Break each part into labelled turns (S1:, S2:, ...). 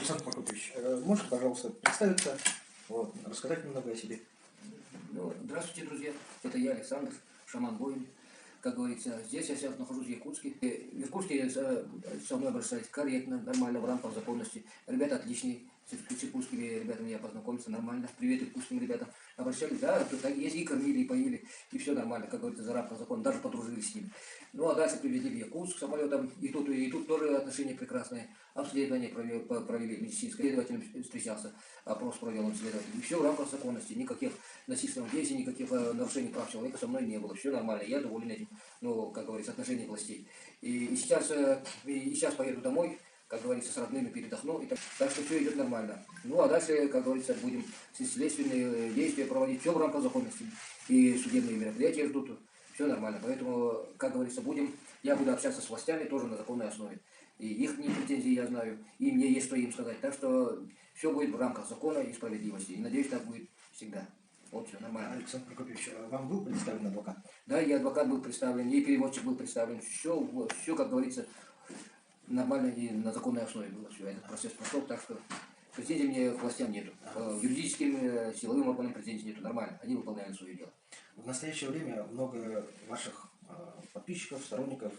S1: Александр Прокопьевич, можете, пожалуйста, представиться, вот, рассказать немного о себе?
S2: Ну, здравствуйте, друзья. Это я, Александр, шаман-воин. Как говорится, здесь я сейчас нахожусь в Якутске. В Якутске со мной обращались корректно, нормально, в рамках законности. Ребята отличные. С якутскими ребятами я познакомился нормально. Привет якутским ребятам. Обращались, да, так есть, и кормили, и поили, и все нормально, как говорится, за рамках закона. Даже подружились с ними. Ну, а дальше привезли в Якутск самолетом, и тут тоже отношения прекрасные. Обследование провели медицинское, следователем встречался, опрос провел он следователь. И все в рамках законности, никаких насильственных действий, никаких нарушений прав человека со мной не было. Все нормально, я доволен этим, ну, как говорится, отношений властей. И сейчас поеду домой, как говорится, с родными передохну, так что все идет нормально. Ну, а дальше, как говорится, будем следственные действия проводить, все в рамках законности. И судебные мероприятия ждут, все нормально. Поэтому, как говорится, я буду общаться с властями тоже на законной основе. И их претензии я знаю, и мне есть что им сказать. Так что все будет в рамках закона и справедливости. И надеюсь, так будет всегда. Вот все нормально.
S1: Александр Прокопьевич, вам был представлен адвокат?
S2: Да, и адвокат был представлен, и переводчик был представлен. Все, как говорится, нормально и на законной основе было все. Этот процесс прошел, так что претензий мне к властям нету. Юридическим, силовым органам претензий нету. Нормально, они выполняли свое дело.
S1: В настоящее время много ваших подписчиков, сторонников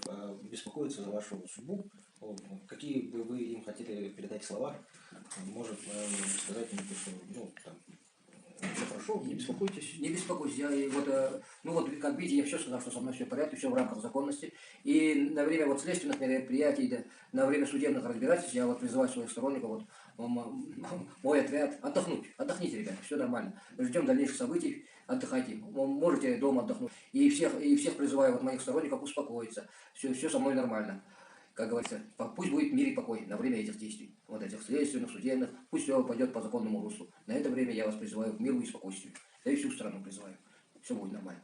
S1: беспокоятся за вашу судьбу. Какие бы вы им хотели передать слова? Может сказать им, что все хорошо, не беспокойтесь.
S2: Не беспокойтесь, как видите, я все сказал, что со мной все в порядке, все в рамках законности. И на время следственных мероприятий, да, на время судебных разбирательств я призываю своих сторонников, мой отряд, отдохните, ребята, все нормально. Ждем дальнейших событий, отдыхайте, можете дома отдохнуть. И всех призываю, моих сторонников, успокоиться, все со мной нормально. Как говорится, пусть будет мир и покой на время этих действий, этих следственных, судебных, пусть все пойдет по законному руслу. На это время я вас призываю к миру и спокойствию. Да и всю страну призываю. Все будет нормально.